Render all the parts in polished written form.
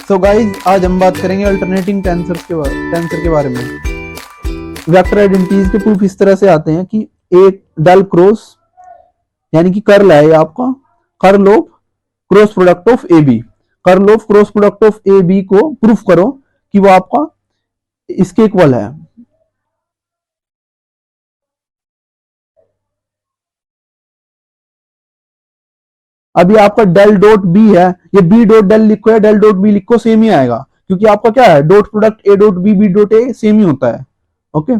So guys आज हम बात करेंगे अल्टरनेटिंग टेंसर के बारे में। वेक्टर आइडेंटिटीज के प्रूफ इस तरह से आते हैं कि एक डेल क्रॉस यानी कि कर्ल है आपका curl of cross product of A B. Curl of cross product of A B को प्रूफ करो कि वो आपका इसके इक्वल है। अभी आपका डेल डॉट बी है, ये बी डॉट डेल लिखो या डेल डॉट बी लिखो सेम ही आएगा, क्योंकि आपका क्या है dot product A dot B dot A same ही होता है। ओके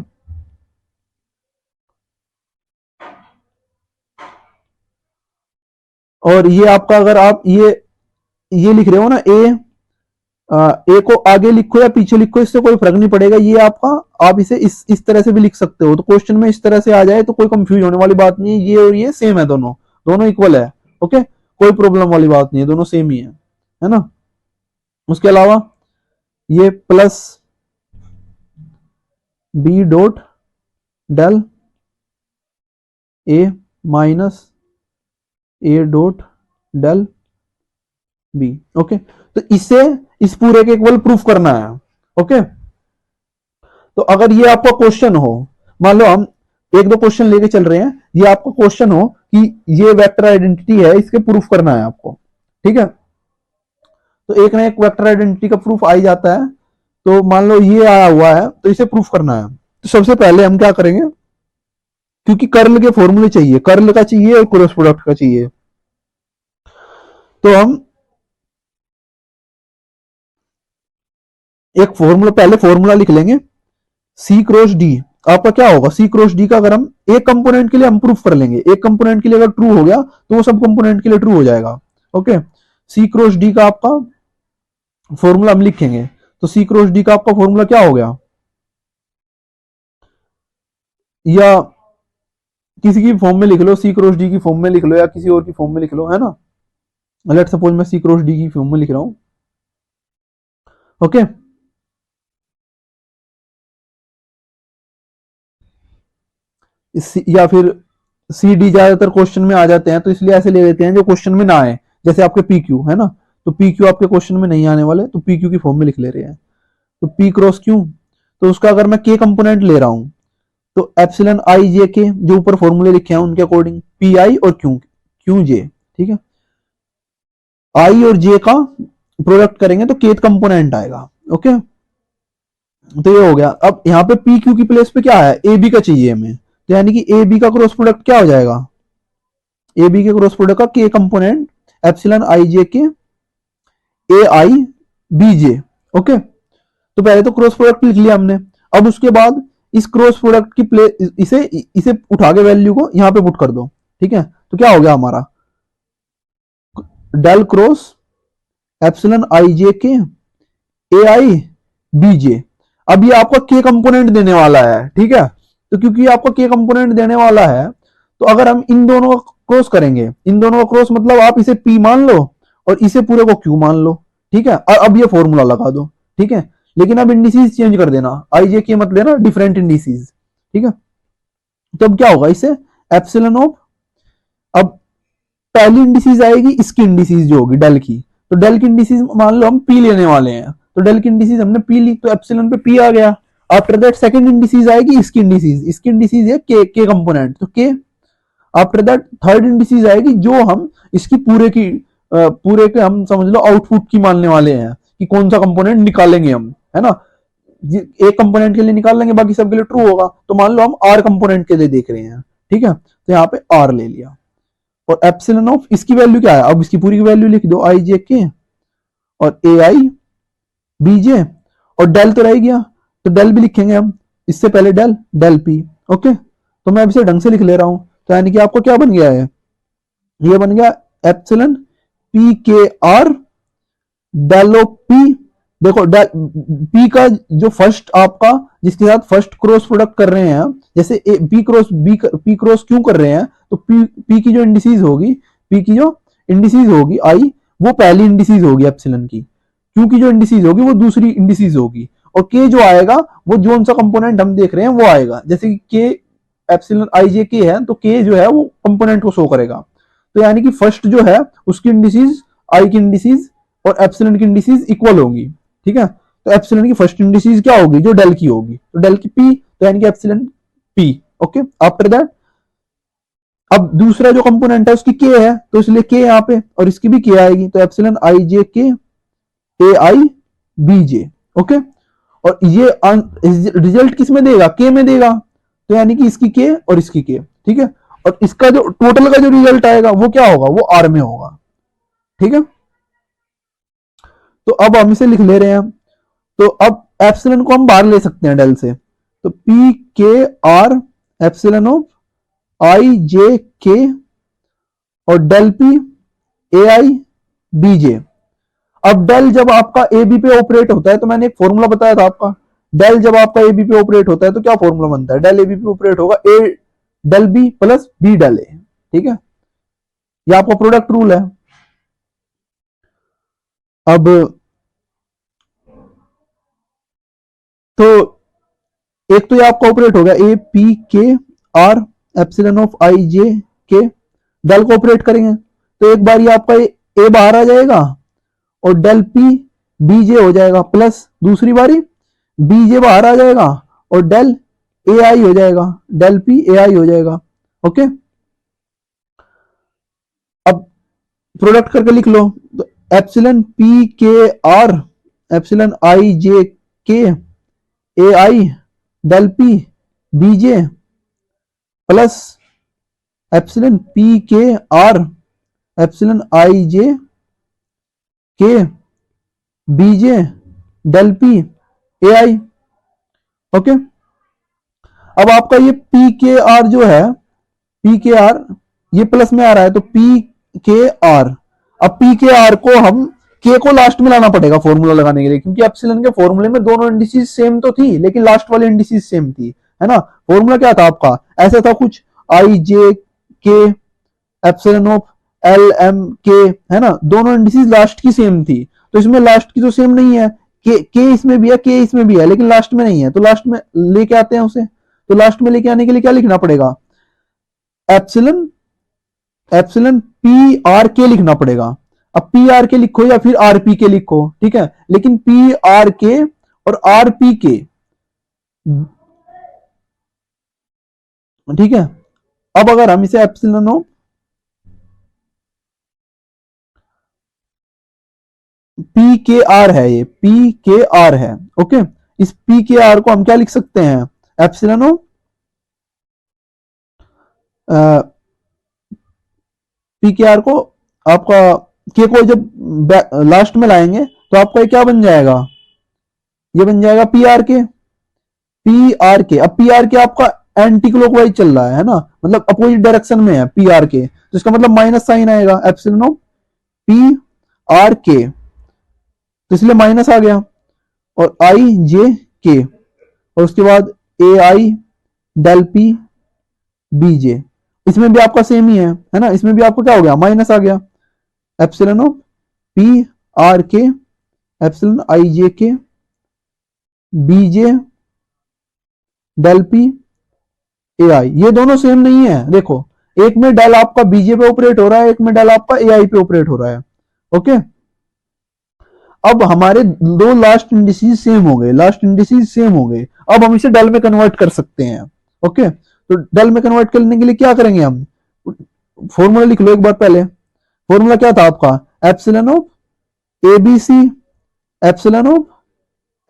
और ये आपका अगर आप ये लिख रहे हो ना ए को आगे लिखो या पीछे लिखो इससे कोई फर्क नहीं पड़ेगा। ये आपका आप इसे इस तरह से भी लिख सकते हो, तो क्वेश्चन में इस तरह से आ जाए तो कोई कंफ्यूज होने वाली बात नहीं है। ये और ये सेम है, दोनों इक्वल है। ओके कोई प्रॉब्लम वाली बात नहीं है, दोनों सेम ही है ना। उसके अलावा ये plus B dot del A minus A dot del B. Okay तो इसे इस पूरे के इक्वल प्रूफ करना है। ओके तो अगर ये आपका क्वेश्चन हो, मान लो हम एक दो क्वेश्चन लेके चल रहे हैं, ये आपका क्वेश्चन हो कि ये वेक्टर आइडेंटिटी है, इसके प्रूफ करना है आपको, ठीक है। तो एक ना एक वेक्टर आइडेंटिटी का प्रूफ आ ही जाता है। तो मान लो ये आया हुआ है तो इसे प्रूफ करना है। तो सबसे पहले हम क्या करेंगे, क्योंकि कर्ल के फॉर्मूले चाहिए, कर्ल का चाहिए और क्रॉस प्रोडक्ट का चाहिए, तो हम एक फॉर्मूला पहले फॉर्मूला लिख लेंगे सी क्रॉस डी। आपका क्या होगा सी क्रॉस डी का, अगर हम एक कंपोनेंट के लिए हम प्रूफ कर लेंगे, एक कंपोनेंट के लिए अगर ट्रू हो गया तो वो सब कंपोनेंट के लिए ट्रू हो जाएगा। ओके सी क्रॉस डी का आपका फॉर्मूला हम लिखेंगे, तो सी क्रॉस डी का आपका फॉर्मूला क्या हो गया, या किसी की फॉर्म में लिख लो, सी क्रॉस डी की फॉर्म में लिख लो या किसी और की फॉर्म में लिख लो, है ना। लेट सपोज मैं सी क्रॉस डी की फॉर्म में लिख रहा हूं। ओके या फिर सी डी ज्यादातर क्वेश्चन में आ जाते हैं तो इसलिए ऐसे ले लेते हैं जो क्वेश्चन में ना आए, जैसे आपके पी क्यू है ना, तो पी क्यू आपके क्वेश्चन में नहीं आने वाले तो पी क्यू की फॉर्म में लिख ले रहे हैं। तो पी क्रॉस क्यू, तो उसका अगर मैं के कंपोनेंट ले रहा हूं तो एप्सिलॉन आई जे के जो ऊपर फॉर्मूले लिखे हैं उनके अकॉर्डिंग पी आई और क्यू जे, ठीक है। आई और जे का प्रोडक्ट करेंगे तो केथ कंपोनेंट आएगा। ओके तो ये हो गया। अब यहाँ पे पी क्यू की प्लेस पे क्या है, ए बी का चाहिए हमें, तो यानी कि ए बी का क्रॉस प्रोडक्ट क्या हो जाएगा, ए बी के क्रॉस प्रोडक्ट का के component epsilon I J K A I B J. Okay तो पहले तो क्रॉस प्रोडक्ट लिख लिया हमने। अब उसके बाद इस क्रॉस प्रोडक्ट की प्लेस इसे उठा के वैल्यू को यहां पे पुट कर दो, ठीक है। तो क्या हो गया हमारा del cross epsilon I J K A I B J. अब ये आपका के कंपोनेंट देने वाला है, ठीक है। तो क्योंकि आपका के कंपोनेंट देने वाला है तो अगर हम इन दोनों का क्रॉस करेंगे, इन दोनों का क्रॉस मतलब आप इसे पी मान लो और इसे पूरे को क्यू मान लो, ठीक है। और अब ये फॉर्मूला लगा दो, ठीक है। लेकिन अब इंडिसीज चेंज कर देना, आई जे के मत लेना, डिफरेंट इंडिसीज, ठीक है। तो अब क्या होगा इसे एप्सिलॉन ऑफ, अब पहली इंडिसीज आएगी इसकी इंडिसीज जो होगी डेल की, तो डेल की इंडिसीज मान लो हम पी लेने वाले हैं, तो डेल की इंडिसीज हमने पी ली तो एप्सिलॉन पे पी आ गया। आफ्टर दैट सेकंड इंडिसीज आएगी इसकी इंडिसीज है के कंपोनेंट, तो के। आफ्टर दैट थर्ड इंडिसीज आएगी जो हम इसकी पूरे के हम समझ लो आउटपुट की मानने वाले हैं कि कौन सा कंपोनेंट निकालेंगे हम, है ना। एक कंपोनेंट के लिए निकाल लेंगे बाकी सब के लिए ट्रू होगा, तो मान लो हम आर कंपोनेंट के लिए देख रहे हैं, ठीक है। तो यहाँ पे आर ले लिया और एप्सिलॉन ऑफ इसकी वैल्यू क्या है, अब इसकी पूरी की वैल्यू लिख दो आई जे के और ए आई बी जे, और डेल तो रह गया तो डेल भी लिखेंगे हम, इससे पहले डेल पी। ओके तो मैं अब इसे ढंग से लिख ले रहा हूं, तो यानी कि आपको क्या बन गया है, ये बन गया epsilon P K are del of P. देखो पी का जो फर्स्ट आपका जिसके साथ फर्स्ट क्रॉस प्रोडक्ट कर रहे हैं, जैसे पी क्रॉस क्यों कर रहे हैं, तो पी की जो इंडिसीज होगी, पी की जो इंडिसीज होगी आई, वो पहली इंडिसीज होगी एप्सिलॉन की, क्यू की जो इंडिसीज होगी वो दूसरी इंडिसीज होगी, और के जो आएगा वो जो सा कंपोनेंट हम देख रहे हैं वो आएगा। जैसे कि के एप्सिलॉन आई जे के है तो के जो है वो कंपोनेंट को शो करेगा, तो यानी कि फर्स्ट जो है उसकी इंडिसीज आई की इंडिसीज और एप्सिलॉन की इंडिसेस इक्वल होंगी, ठीक है। तो एप्सिलॉन की फर्स्ट इंडिसेस क्या होगी, जो डेल की होगी, तो डेल की पी, तो यानी कि epsilon P. Okay, after that अब दूसरा जो कंपोनेंट है उसकी के है, तो इसलिए के यहाँ पे, और इसकी भी के आएगी, तो epsilon I J K A I B J. Okay, और ये रिजल्ट किस में देगा, के में देगा, तो यानी कि इसकी के और इसकी के, ठीक है। और इसका जो टोटल का जो रिजल्ट आएगा वो क्या होगा, वो आर में होगा, ठीक है। तो अब हम इसे लिख ले रहे हैं, तो अब एप्सिलॉन को हम बाहर ले सकते हैं डेल से, तो P K R epsilon of I J K और del P A I B J. अब डेल जब आपका ए बी पे ऑपरेट होता है, तो मैंने एक फॉर्मूला बताया था आपका, डेल जब आपका ए बी पे ऑपरेट होता है तो क्या फॉर्मूला बनता है, डेल ए बी पे ऑपरेट होगा A del B plus B del A, ठीक है। ये आपका प्रोडक्ट रूल है। अब तो एक तो ये आपका ऑपरेट हो गया A P K R epsilon of I J के, डेल को ऑपरेट करेंगे तो एक बार ये आपका ए बाहर आ जाएगा और डेल पी बीजे हो जाएगा, प्लस दूसरी बारी बीजे बाहर आ जाएगा और डेल ए आई हो जाएगा, डेल पी ए आई हो जाएगा। ओके, अब प्रोडक्ट करके लिख लो, तो epsilon P K R epsilon I J K A I del P B J plus epsilon P K R epsilon I J K B J del P A I. Okay, अब आपका ये पी के आर जो है, P K are ये plus में आ रहा है, तो पी के आर, अब पी के आर को हम के को लास्ट में लाना पड़ेगा फॉर्मूला लगाने के लिए, क्योंकि एप्सिलॉन के फॉर्मूले में दोनों इंडिसेस सेम तो थी लेकिन लास्ट वाली इंडिसेस सेम थी, है ना। फॉर्मूला क्या था आपका, ऐसा था कुछ, आई जे के एप्सिलॉन ऑफ एल एम के, है ना, दोनों इंडिसेस लास्ट की सेम थी, तो इसमें लास्ट की तो सेम नहीं है, के इसमें भी है, के इसमें भी है, लेकिन लास्ट में नहीं है, तो लास्ट में लेके आते हैं उसे। तो लास्ट में लेके आने के लिए क्या लिखना पड़ेगा, एप्सिलॉन एप्सिलॉन पी आर के लिखना पड़ेगा। अब पी आर के लिखो या फिर आर पी के लिखो, ठीक है, लेकिन पी आर के और आर पी के, ठीक है। अब अगर हम इसे epsilon of P K are है, ये पी के आर है, ओके, इस पी के आर को हम क्या लिख सकते हैं, epsilon of P K are को, आपका के को जब लास्ट में लाएंगे तो आपका ये क्या बन जाएगा, ये बन जाएगा पी आर के, पी आर के। अब पी आर के आपका एंटी क्लॉकवाइज चल रहा है ना, मतलब अपोजिट डायरेक्शन में है पी आर के, तो इसका मतलब माइनस साइन आएगा, एप्सिलॉन ऑफ पी आर के, तो इसलिए माइनस आ गया, और आई जे के, और उसके बाद ए आई डेल पी बी जे, इसमें भी आपका सेम ही है ना, इसमें भी आपको क्या हो गया, माइनस आ गया, epsilon of P R K epsilon I J K B J del P A I, ये दोनों सेम नहीं है, देखो एक में डेल आपका बीजे पे ऑपरेट हो रहा है, एक में डेल आपका ए आई पे ऑपरेट हो रहा है। ओके, अब हमारे दो लास्ट इंडिसेस सेम हो गए, लास्ट इंडिसेस सेम हो गए, अब हम इसे डेल में कन्वर्ट कर सकते हैं। ओके, तो डेल में कन्वर्ट करने के लिए क्या करेंगे, हम फॉर्मूला लिख लो एक बार पहले। फॉर्मूला क्या था आपका, epsilon of A B C epsilon of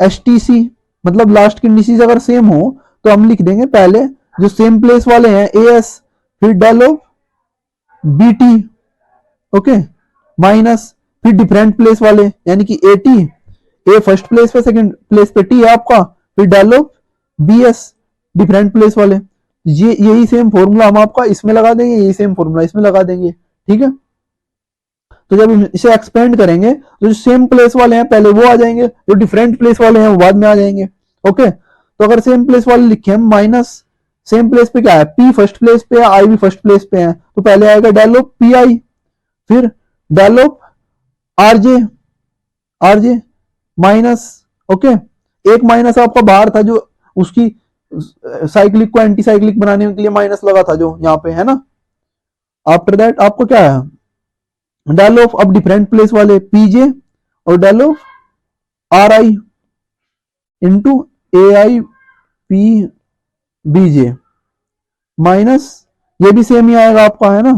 S T C, मतलब लास्ट की इंडिसेस अगर सेम हो तो हम लिख देंगे पहले जो सेम प्लेस वाले हैं ए एस, फिर del of B T, okay, minus फिर डिफरेंट प्लेस वाले यानी कि A T, A first place पे सेकंड प्लेस पे टी है आपका, फिर del of B S different place वाले, ये यही सेम फॉर्मूला हम आपका इसमें लगा देंगे, यही सेम फॉर्मूला इसमें लगा देंगे, ठीक है। तो जब हम इसे एक्सपेंड करेंगे तो जो सेम प्लेस वाले हैं पहले वो आ जाएंगे, जो डिफरेंट प्लेस वाले हैं वो बाद में आ जाएंगे। ओके, तो अगर सेम प्लेस वाले लिखे हम, माइनस सेम प्लेस पे क्या है, पी फर्स्ट प्लेस पे है, आई भी फर्स्ट प्लेस पे है, तो पहले आएगा डेल ऑफ पी आई, फिर del of R J, R J minus, okay, एक माइनस आपका बाहर था जो उसकी साइक्लिक को एंटी साइक्लिक बनाने के लिए माइनस लगा था जो यहाँ पे है ना। आफ्टर दैट आपको क्या है, डेल ऑफ अब डिफरेंट प्लेस वाले पीजे और del of R I into A I P B J minus, ये भी सेम ही आएगा आपका, है ना,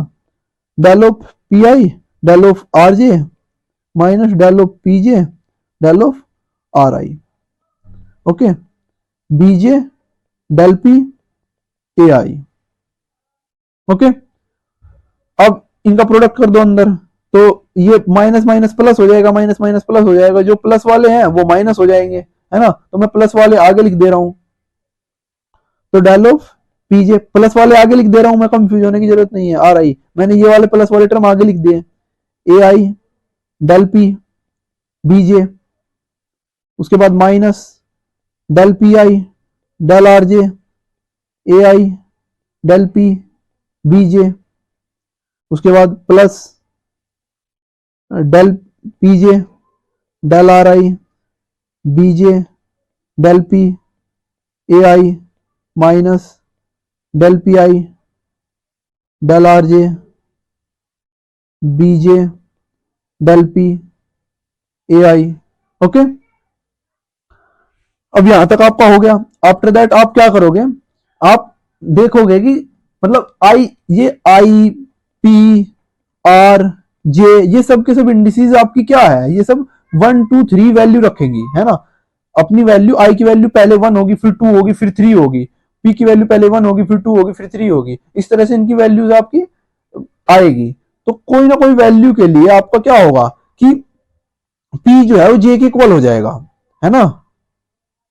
del of P I del of R J minus del of P J del of R I. Okay, B J del P A I. Okay, अब इनका product कर दो अंदर, तो ये माइनस माइनस प्लस हो जाएगा, माइनस माइनस प्लस हो जाएगा, जो प्लस वाले हैं वो माइनस हो जाएंगे, है ना, तो मैं प्लस वाले आगे लिख दे रहा हूं, तो डेल ऑफ पीजे, प्लस वाले आगे लिख दे रहा हूं मैं, कंफ्यूज होने की जरूरत नहीं है, आर आई मैंने ये वाले प्लस वाले टर्म आगे लिख दिए, ए आई डेल पी बीजे, उसके बाद minus del P I del R J A I del P B J, उसके बाद plus del P J del R I B J del P A I minus del P I del R J B J del P A I. Okay, अब यहां तक आपका हो गया। After that आप क्या करोगे, आप देखोगे कि मतलब आई, ये आई पी आर जे, ये सब के सब इंडिसेस आपकी क्या है, ये सब 1 2 3 वैल्यू रखेंगी, है ना, अपनी वैल्यू, आई की वैल्यू पहले 1 होगी, फिर 2 होगी, फिर 3 होगी, पी की वैल्यू पहले 1 होगी, फिर 2 होगी, फिर 3 होगी, इस तरह से इनकी वैल्यूज आपकी आएगी। तो कोई ना कोई वैल्यू के लिए आपका क्या होगा कि पी जो है वो जे के इक्वल हो जाएगा, है ना,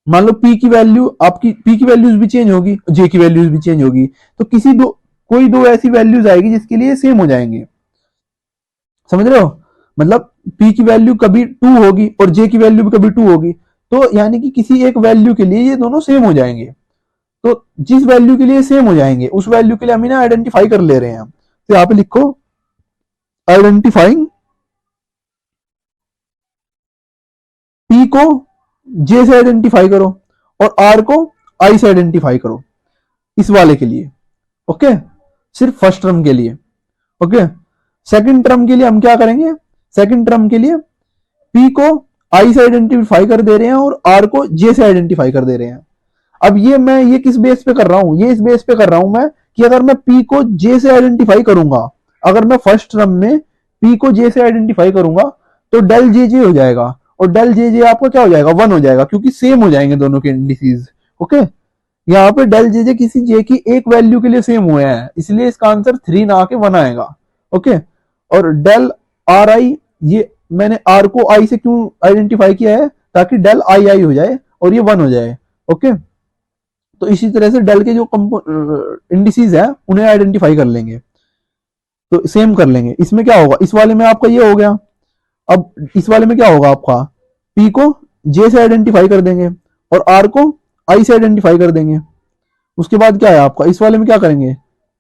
मान लो पी की वैल्यू आपकी, पी की वैल्यूज भी चेंज होगी, जे की वैल्यूज भी चेंज होगी, तो किसी दो, कोई दो ऐसी वैल्यूज आएगी जिसके लिए सेम हो जाएंगे, समझ रहे हो, मतलब पी की वैल्यू कभी 2 होगी और जे की वैल्यू भी कभी 2 होगी, तो यानी कि किसी एक वैल्यू के लिए ये दोनों सेम हो जाएंगे, तो जिस वैल्यू के लिए सेम हो जाएंगे उस वैल्यू के लिए हम इन्हें आइडेंटिफाई कर ले रहे हैं, तो यहाँ पे लिखो आइडेंटिफाइंग पी को जे से आइडेंटिफाई करो और आर को आई से आइडेंटिफाई करो, इस वाले के लिए। ओके, सिर्फ फर्स्ट टर्म के लिए। ओके, सेकंड टर्म के लिए हम क्या करेंगे, सेकंड टर्म के लिए पी को आई से आइडेंटिफाई कर दे रहे हैं और आर को जे से आइडेंटिफाई कर दे रहे हैं। अब ये मैं ये किस बेस पे कर रहा हूं, ये इस बेस पे कर रहा हूं मैं कि अगर मैं पी को जे से आइडेंटिफाई करूंगा, अगर मैं फर्स्ट टर्म में पी को जे से आइडेंटिफाई करूंगा तो डेल जे जे हो जाएगा, और डेल जे जे आपका क्या हो जाएगा, 1 हो जाएगा, क्योंकि सेम हो जाएंगे दोनों के इंडिसेस। ओके, यहाँ पे डेल जे जे किसी जे की एक वैल्यू के लिए सेम हुए हैं, इसलिए इसका आंसर 3 ना आके 1 आएगा। ओके, और डेल आर आई, ये मैंने आर को आई से क्यों आइडेंटिफाई किया है, ताकि डेल आई आई हो जाए और ये 1 हो जाए। ओके, तो इसी तरह से डेल के जो इंडिसेस है उन्हें आइडेंटिफाई कर लेंगे, तो सेम कर लेंगे। इसमें क्या होगा, इस वाले में आपका ये हो गया, अब इस वाले में क्या होगा आपका, पी को जे से आइडेंटिफाई कर देंगे और आर को आई से आइडेंटिफाई कर देंगे। उसके बाद क्या है आपका, इस वाले में क्या करेंगे,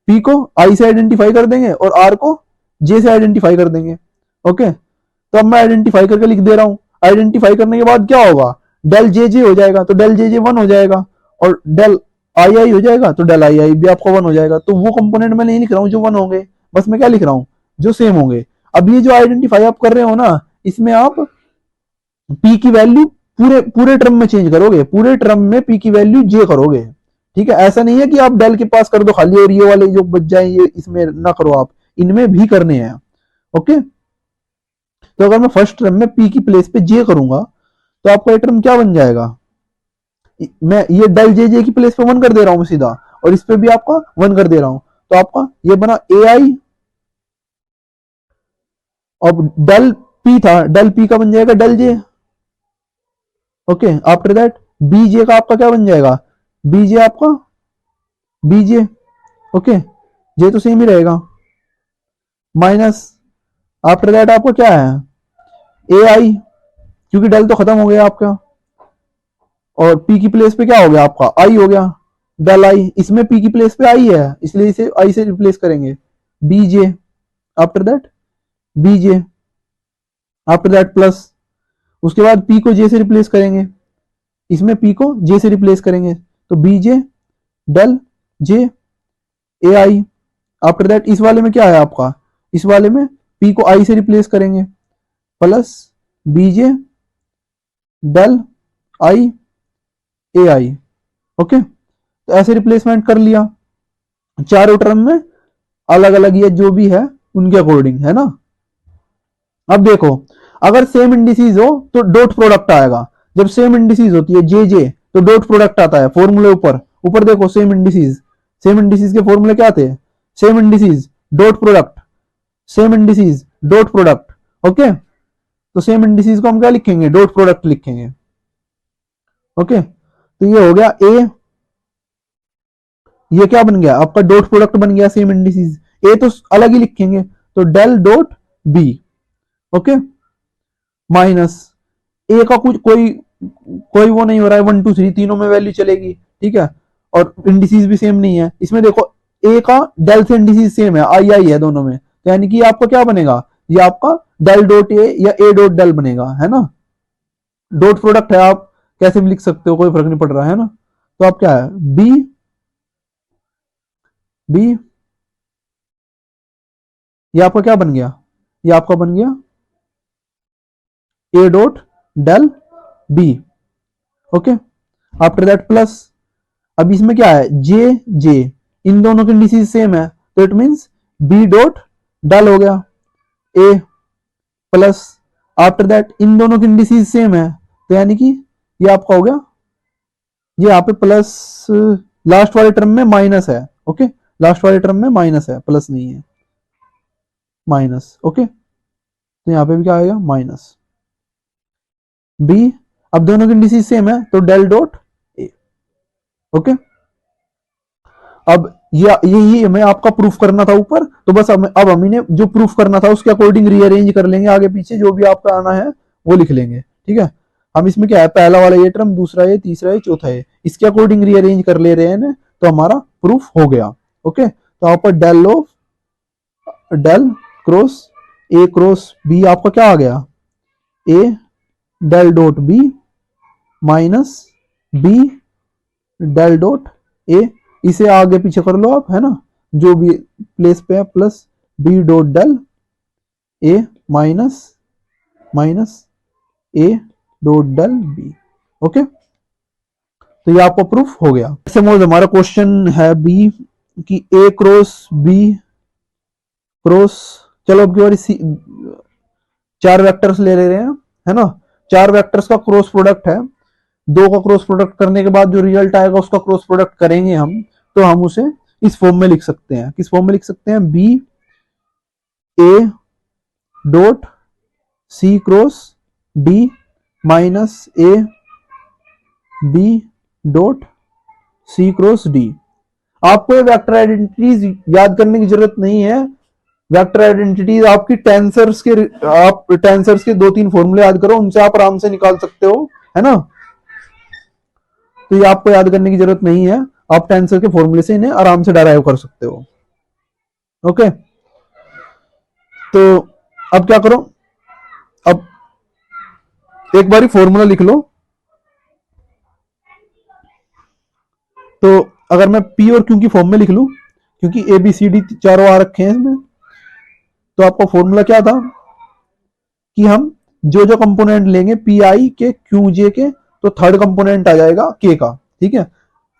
पी को आई से आइडेंटिफाई कर देंगे और आर को जे से आइडेंटिफाई कर देंगे। ओके, तो अब मैं आइडेंटिफाई करके लिख दे रहा हूं, आइडेंटिफाई करने के बाद क्या होगा, डेल जे जे हो जाएगा, तो डेल जे जे 1 हो जाएगा, और डेल आई आई हो जाएगा, तो डेल आई आई भी आपका 1 हो जाएगा। तो वो कंपोनेंट मैं नहीं लिख रहा हूँ जो 1 होंगे, बस मैं क्या लिख रहा हूँ, जो सेम होंगे। अब ये जो आइडेंटिफाई आप कर रहे हो ना, इसमें आप पी की वैल्यू पूरे पूरे टर्म में चेंज करोगे, पूरे टर्म में पी की वैल्यू जे करोगे, ठीक है, ऐसा नहीं है कि आप डेल के पास कर दो खाली और ये वाले जो बच जाए ये इसमें ना करो, आप इनमें भी करने हैं। ओके, तो अगर मैं फर्स्ट टर्म में पी की प्लेस पे जे करूंगा तो आपका ये टर्म क्या बन जाएगा, मैं ये डेल जे जे की प्लेस पे 1 कर दे रहा हूं सीधा, और इस पे भी आपका 1 कर दे रहा हूं, तो आपका ये बना ए आई, अब डेल पी था, डेल पी का बन जाएगा del J. Okay, after that BJ का आपका क्या बन जाएगा, बीजे आपका बीजे, ओके, जे तो सेम ही रहेगा, माइनस आफ्टर दैट आपका क्या है, ए आई, क्योंकि डेल तो खत्म हो गया आपका, और पी की प्लेस पे क्या हो गया आपका, आई हो गया, डेल आई, इसमें पी की प्लेस पे आई है इसलिए इसे आई से रिप्लेस करेंगे, BJ, after that BJ, after that plus, उसके बाद पी को जे से रिप्लेस करेंगे, इसमें पी को जे से रिप्लेस करेंगे, तो BJ del J A I, after that इस वाले में क्या है आपका, इस वाले में पी को आई से रिप्लेस करेंगे, plus B J del I A I. Okay, तो ऐसे रिप्लेसमेंट कर लिया, चारों टर्म में अलग अलग ये जो भी है उनके अकॉर्डिंग, है ना। अब देखो, अगर सेम इंडिसीज हो तो डॉट प्रोडक्ट आएगा। जब सेम इंडिसीज होती है जे जे तो डॉट प्रोडक्ट आता है। फॉर्मूले ऊपर ऊपर देखो, सेम इंडिसीज के फॉर्मूले क्या आते हैं? Same indices dot product, same indices dot product. Okay, तो सेम इंडिसीज को हम क्या लिखेंगे? डॉट प्रोडक्ट लिखेंगे। ओके, तो ये हो गया ए, ये क्या बन गया आपका? डॉट प्रोडक्ट बन गया सेम इंडिसीज। ए तो अलग ही लिखेंगे, तो del dot B. Okay, minus A का कुछ कोई कोई वो नहीं हो रहा है, 1 2 3 तीनों में वैल्यू चलेगी, ठीक है। और इंडिसीज भी सेम नहीं है इसमें। देखो ए का डेल से इंडिसीज सेम है, आई आई है दोनों में, तो यानी कि आपका क्या बनेगा? ये आपका डेल डॉट ए या ए डॉट डेल बनेगा, है ना। डॉट प्रोडक्ट है, आप कैसे भी लिख सकते हो, कोई फर्क नहीं पड़ रहा है ना। तो आप क्या है? बी बी, ये आपका क्या बन गया? ये आपका बन गया A dot del B. Okay, after that plus, अब इसमें क्या है? जे जे, इन दोनों की इंडिसेस सेम है, तो it means B dot del हो गया ए प्लस, आफ्टर दैट इन दोनों की इंडिसेस सेम है, तो यानी कि ये आपका हो गया, ये यहाँ पे प्लस, लास्ट वाले टर्म में माइनस है। ओके, लास्ट वाले टर्म में माइनस है, प्लस नहीं है, माइनस। ओके, तो यहाँ पे भी क्या आएगा? Minus B. अब दोनों की इंडिसेस सेम है, तो डेल डॉट ए। ओके, अब ये हमें आपका प्रूफ करना था ऊपर, तो बस अब हम इन्हें जो प्रूफ करना था उसके अकॉर्डिंग रीअरेंज कर लेंगे, आगे पीछे जो भी आपका आना है वो लिख लेंगे, ठीक है। हम इसमें क्या है? पहला वाला ये टर्म, दूसरा ये, तीसरा ये, चौथा ये, इसके अकॉर्डिंग रीअरेंज कर ले रहे हैं ना, तो हमारा प्रूफ हो गया। ओके, तो यहाँ पर del of del cross A cross B आपका क्या आ गया? A del dot B minus B del dot A. इसे आगे पीछे कर लो आप, है ना, जो भी प्लेस पे है, plus B dot del A minus minus A dot del B. Okay, तो ये आपका प्रूफ हो गया। सपोज हमारा क्वेश्चन है बी कि ए क्रॉस बी क्रॉस, चलो अब की बारी सी, 4 वेक्टर्स ले रहे हैं, है ना। 4 वेक्टर्स का क्रॉस प्रोडक्ट है, 2 का क्रॉस प्रोडक्ट करने के बाद जो रिजल्ट आएगा उसका क्रॉस प्रोडक्ट करेंगे हम, तो हम उसे इस फॉर्म में लिख सकते हैं। किस फॉर्म में लिख सकते हैं? B A dot C cross D minus A B dot C cross D. आपको ये वेक्टर आइडेंटिटीज याद करने की जरूरत नहीं है। वेक्टर आइडेंटिटीज आपकी टेंसर्स के, आप टेंसर्स के 2-3 फॉर्मूले याद करो, उनसे आप आराम से निकाल सकते हो, है ना। तो ये आपको याद करने की जरूरत नहीं है, आप टेंसर के फॉर्मूले से इन्हें आराम से डराइव कर सकते हो। ओके, तो अब क्या करो? अब एक बारी फॉर्मूला लिख लो। तो अगर मैं पी और क्यू की फॉर्म में लिख लूं, क्योंकि ए बी सी डी चारों आ रखे हैं इसमें, तो आपका फॉर्मूला क्या था कि हम जो जो कंपोनेंट लेंगे पी आई के क्यू जे के, तो थर्ड कंपोनेंट आ जाएगा के का, ठीक है।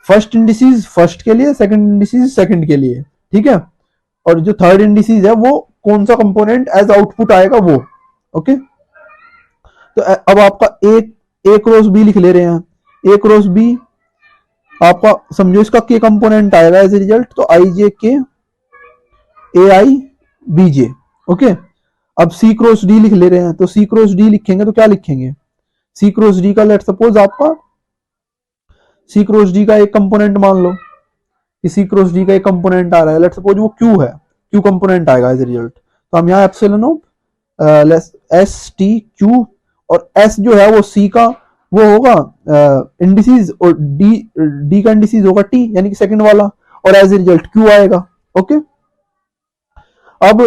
फर्स्ट इंडिसीज फर्स्ट के लिए, सेकंड इंडिसीज सेकंड के लिए, ठीक है। और जो थर्ड इंडिसीज है वो कौन सा कंपोनेंट एज आउटपुट आएगा वो। ओके, तो अब आपका ए क्रॉस बी लिख ले रहे हैं। ए क्रॉस बी आपका समझो इसका के कंपोनेंट आएगा एज ए रिजल्ट, तो आई J K A I B J. Okay, अब सी क्रॉस डी लिख ले रहे हैं, तो सी क्रॉस डी लिखेंगे तो क्या लिखेंगे? सी क्रॉस डी का लेट सपोज आपका सी क्रॉस डी का एक कंपोनेंट मान लो कि सी क्रॉस डी का एक कंपोनेंट आ रहा है, लेट सपोज वो क्यू है, क्यू कंपोनेंट आएगा एज ए रिजल्ट। तो हम यहाँ epsilon of S T Q, और एस जो है वो सी का वो होगा इंडिसीज, और डी का इंडिसीज होगा टी, यानी कि सेकंड वाला, और एज ए रिजल्ट क्यू आएगा। ओके, अब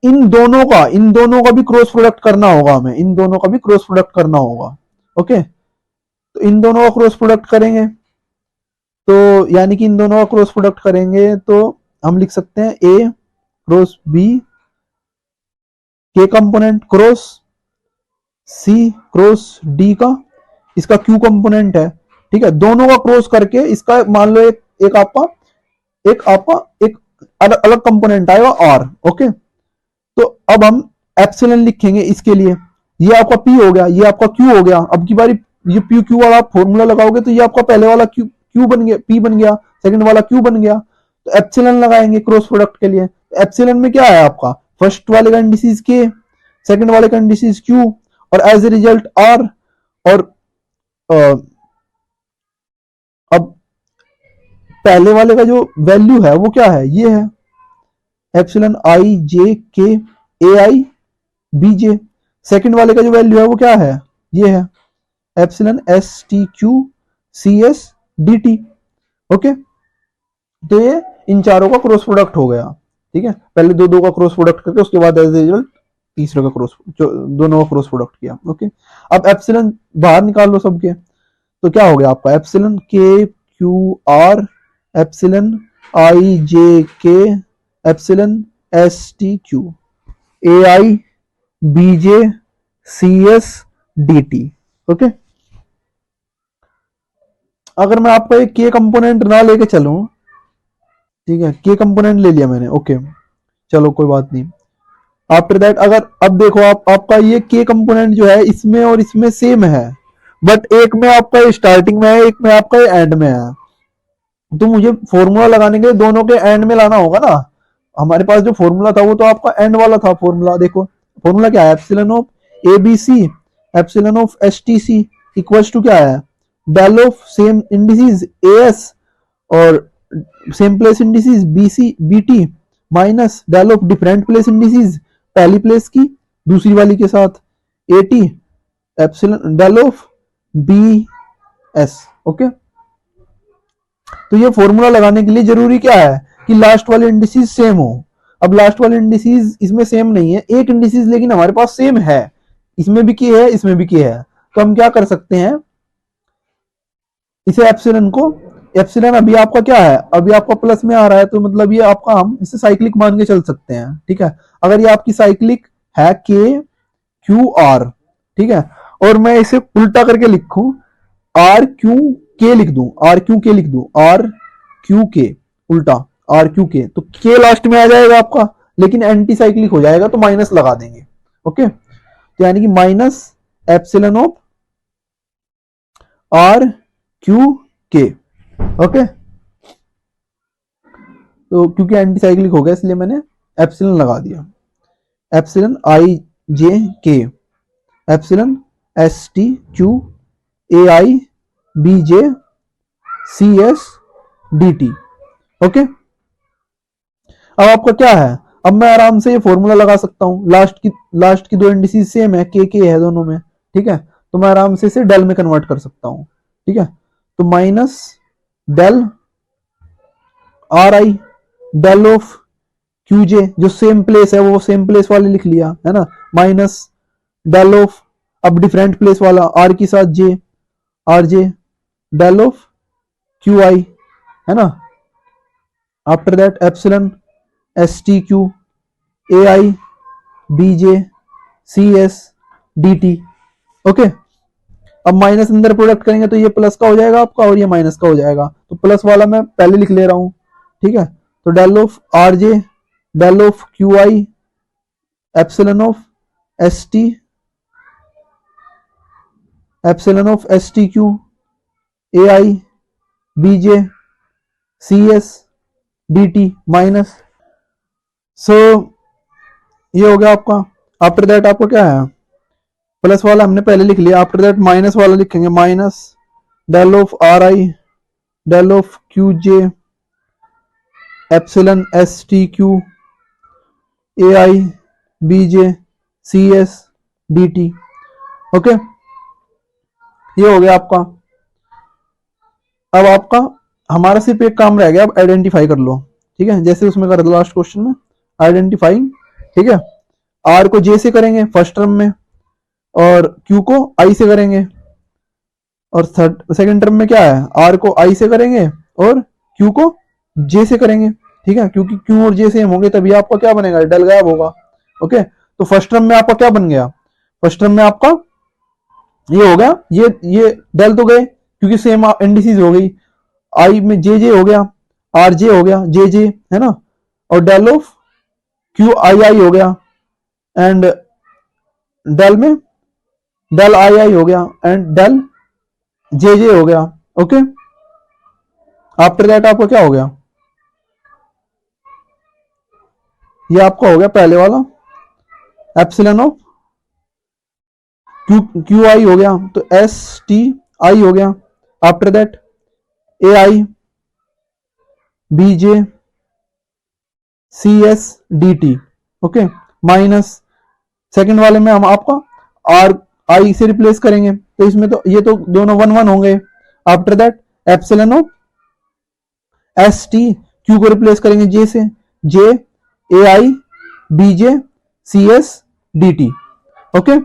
इन दोनों का भी क्रॉस प्रोडक्ट करना होगा हमें, इन दोनों का भी क्रॉस प्रोडक्ट करना होगा। ओके, तो इन दोनों का क्रॉस प्रोडक्ट करेंगे, तो यानी कि इन दोनों का क्रॉस प्रोडक्ट करेंगे तो हम लिख सकते हैं ए क्रॉस बी के कंपोनेंट क्रॉस सी क्रॉस डी का इसका क्यू कंपोनेंट है, ठीक है। दोनों का क्रॉस करके इसका मान लो एक आपका एक अलग अलग कंपोनेंट आएगा आर, ओके। तो अब हम एप्सिलन लिखेंगे इसके लिए, ये आपका पी हो गया, ये आपका क्यू हो गया। अब की बारी ये पी क्यू वाला आप फॉर्मूला लगाओगे तो ये आपका पहले वाला क्यू बन गया, पी बन गया, सेकंड वाला क्यू बन गया। तो एप्सिलन लगाएंगे क्रॉस प्रोडक्ट के लिए। एप्सिलन में क्या है आपका, फर्स्ट वाले का इंडिसेस के, सेकंड वाले का इंडिसेस क्यू, और एज ए रिजल्ट आर। और अब पहले वाले का जो वैल्यू है वो क्या है, ये है epsilon I J K A I B J. Second वाले का जो वैल्यू है वो क्या है, ये है epsilon S T Q C S D T, okay. तो ये इन चारों का क्रॉस प्रोडक्ट हो गया, ठीक है। पहले दो दो का क्रॉस प्रोडक्ट करके उसके बाद एज ए रिजल्ट तीसरे का दोनों का क्रॉस प्रोडक्ट किया, ओके। अब एप्सिलन बाहर निकाल लो सबके, तो क्या हो गया आपका epsilon K Q R epsilon I J K epsilon S T Q A I B J C S D T, okay. अगर मैं आपका एक के कंपोनेंट ना लेके चलूं, ठीक है, के कंपोनेंट ले लिया मैंने, ओके, चलो कोई बात नहीं। आफ्टर दैट अगर अब देखो आपका ये के कंपोनेंट जो है इसमें और इसमें सेम है, बट एक में आपका स्टार्टिंग में है, एक में आपका एंड में है। तो मुझे फॉर्मूला लगाने के लिए दोनों के एंड में लाना होगा ना। हमारे पास जो फॉर्मूला था वो तो आपका एंड वाला था फॉर्मूला। देखो फॉर्मूला क्या है, epsilon of A B C epsilon of S T C equals to क्या है, del of same indices A S और same place indices B C B T minus del of different place indices पहली प्लेस की दूसरी वाली के साथ A T epsilon del of B S, okay. तो ये फॉर्मूला लगाने के लिए जरूरी क्या है कि लास्ट वाले इंडिसेस सेम हो। अब लास्ट वाले इंडिसेस इसमें सेम नहीं है, एक इंडिसेस लेकिन हमारे पास सेम है, इसमें भी की है इसमें भी की है। तो हम क्या कर सकते हैं, इसे एप्सिलन को, एप्सिलन अभी आपका क्या है, अभी आपका प्लस में आ रहा है, तो मतलब ये आपका हम इसे साइक्लिक मान के चल सकते हैं, ठीक है। अगर ये आपकी साइक्लिक है के क्यू आर, ठीक है, और मैं इसे उल्टा करके लिखूं आर क्यू के लिख दूं, आर क्यू के लिख दूं, आर क्यू के उल्टा आर क्यू के, तो के लास्ट में आ जाएगा आपका, लेकिन एंटी साइक्लिक हो जाएगा तो माइनस लगा देंगे, ओके। तो यानी कि minus epsilon of R Q K, okay. तो क्योंकि एंटी साइक्लिक हो गया इसलिए मैंने एप्सिलन लगा दिया, epsilon I J K epsilon S T Q A I B J C S D T, okay. अब आपका क्या है, अब मैं आराम से ये फॉर्मूला लगा सकता हूं, लास्ट की दो इंडिसेस सेम है, के है दोनों में, ठीक है। तो मैं आराम से इसे डेल में कन्वर्ट कर सकता हूं, ठीक है। तो minus del R I del of Q J, जो सेम प्लेस है वो सेम प्लेस वाले लिख लिया है ना, माइनस डेल ऑफ अब डिफरेंट प्लेस वाला आर के साथ J R J del of Q I, है ना। After that epsilon S T Q A I B J C S D T, okay. अब माइनस अंदर प्रोडक्ट करेंगे तो ये प्लस का हो जाएगा आपका और ये माइनस का हो जाएगा, तो प्लस वाला मैं पहले लिख ले रहा हूं, ठीक है। तो del of R J del of Q I epsilon of S T epsilon of S T Q A I B J C S D T minus, so ये हो गया आपका। आफ्टर दैट आपको क्या है, प्लस वाला हमने पहले लिख लिया, आफ्टर दैट माइनस वाला लिखेंगे, minus del of R I del of Q J epsilon S T Q A I B J C S D T, okay. ये हो गया आपका। अब आपका हमारा सिर्फ एक काम रह गया, अब आइडेंटिफाई कर लो, ठीक है, जैसे उसमें कर दो लास्ट क्वेश्चन में आइडेंटिफाइंग, ठीक है। आर को जे से करेंगे फर्स्ट टर्म में और क्यू को आई से करेंगे, और सेकंड टर्म में क्या है, आर को आई से करेंगे और क्यू को जे से करेंगे, ठीक है, क्योंकि क्यू और जे सेम होंगे तभी आपका क्या बनेगा, डेल गायब होगा, ओके। तो फर्स्ट टर्म में आपका क्या बन गया, फर्स्ट टर्म में आपका ये हो गया, ये डेल तो गए क्योंकि सेम इंडिसेस हो गई, आई में जे जे हो गया, आर जे हो गया, जे जे है ना, और डेल ऑफ क्यू आई आई हो गया, एंड डेल में डेल आई आई हो गया, एंड डेल जे जे हो गया। ओके, आफ्टर दैट आपका क्या हो गया, ये आपका हो गया पहले वाला epsilon of Q Q I हो गया, तो एस टी आई हो गया। After that A I B J C S D T. Okay, minus second वाले में हम आपका आर आई से रिप्लेस करेंगे, तो इसमें तो ये तो दोनों वन वन होंगे। After that epsilon of S T, Q को रिप्लेस करेंगे जे से, J A I B J C S D T. Okay,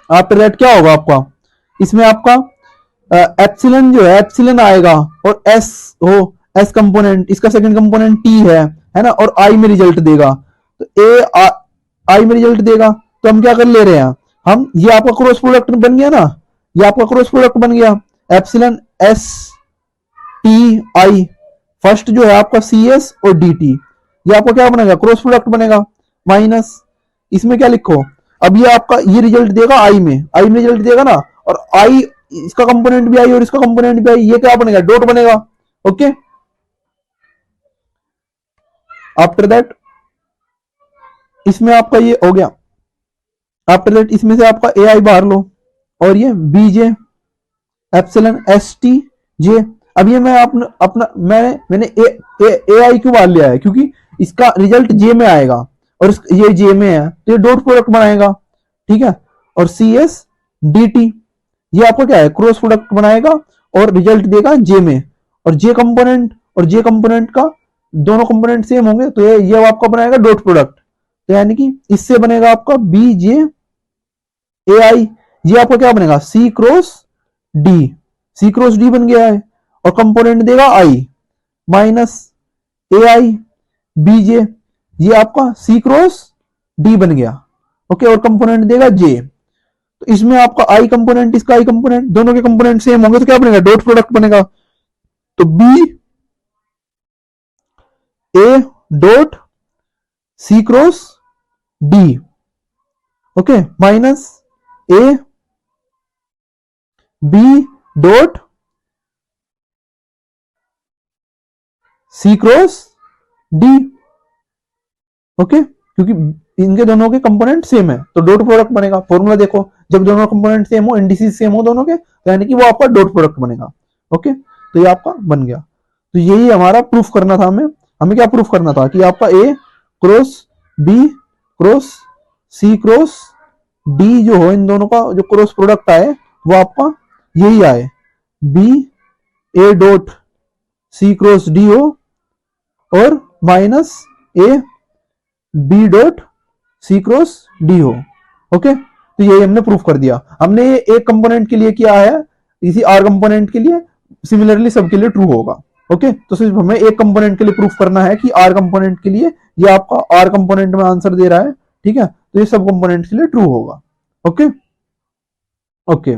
after that क्या होगा आपका, इसमें आपका एप्सिलॉन जो है एप्सिलॉन आएगा, और एस हो एस कंपोनेंट, इसका सेकंड कंपोनेंट टी है ना, और आई में रिजल्ट देगा, तो ए आई में रिजल्ट देगा। तो हम क्या कर ले रहे हैं, हम ये आपका क्रॉस प्रोडक्ट बन गया ना, ये आपका क्रॉस प्रोडक्ट बन गया, एप्सिलॉन एस टी आई, फर्स्ट जो है आपका सी एस और डी टी, ये आपका क्या बनेगा, क्रॉस प्रोडक्ट बनेगा, माइनस इसमें क्या लिखो, अब ये आपका ये रिजल्ट देगा आई में रिजल्ट देगा ना, और आई इसका कंपोनेंट भी आई और इसका कंपोनेंट भी आई, ये क्या बनेगा, डॉट बनेगा। ओके, आफ्टर दैट इसमें आपका ये हो गया, आफ्टर दैट इसमें से आपका ए आई बाहर लो, और ये B J epsilon S T J. अब ये मैं अपना मैंने ए आई क्यों बाहर लिया है, क्योंकि इसका रिजल्ट जे में आएगा, और ये जे में है तो ये डॉट प्रोडक्ट बनाएगा, ठीक है। और सी एस डी टी, ये आपका क्या है, क्रॉस प्रोडक्ट बनाएगा और रिजल्ट देगा जे में, और जे कंपोनेंट का दोनों कंपोनेंट सेम होंगे, तो ये आपका बनाएगा डॉट प्रोडक्ट, तो यानी कि इससे बनेगा आपका बी जे ए आई, ये आपका क्या बनेगा, सी क्रॉस डी बन गया है, और कंपोनेंट देगा आई, माइनस ए आई बी जे, ये आपका सी क्रॉस डी बन गया। ओके, और कंपोनेंट देगा जे, तो इसमें आपका आई कंपोनेंट इसका आई कंपोनेंट दोनों के कंपोनेंट सेम होंगे, तो क्या बनेगा, डॉट प्रोडक्ट बनेगा, तो B A dot C cross D, okay, minus A B dot C cross D. Okay, क्योंकि इनके दोनों के कंपोनेंट सेम है तो डॉट प्रोडक्ट बनेगा। फॉर्मूला देखो, जब दोनों कंपोनेंट सेम हो, इंडिसेस सेम हो दोनों के, तो यानी कि वो आपका डॉट प्रोडक्ट बनेगा। ओके, तो ये आपका बन गया। तो यही हमारा प्रूफ करना था, हमें क्या प्रूफ करना था कि आपका ए क्रॉस बी क्रॉस सी क्रॉस डी जो हो, इन दोनों का जो क्रॉस प्रोडक्ट आए वो आपका यही आए, B A dot C cross D हो, और minus A B dot C cross D हो। ओके, तो यही हमने प्रूफ कर दिया। हमने ये एक कंपोनेंट के लिए किया है, इसी आर कंपोनेंट के लिए सिमिलरली सबके लिए ट्रू होगा। ओके, तो सिर्फ हमें एक कंपोनेंट के लिए प्रूफ करना है कि आर कंपोनेंट के लिए ये आपका आर कंपोनेंट में आंसर दे रहा है, ठीक है, तो ये सब कंपोनेंट के लिए ट्रू होगा। Okay okay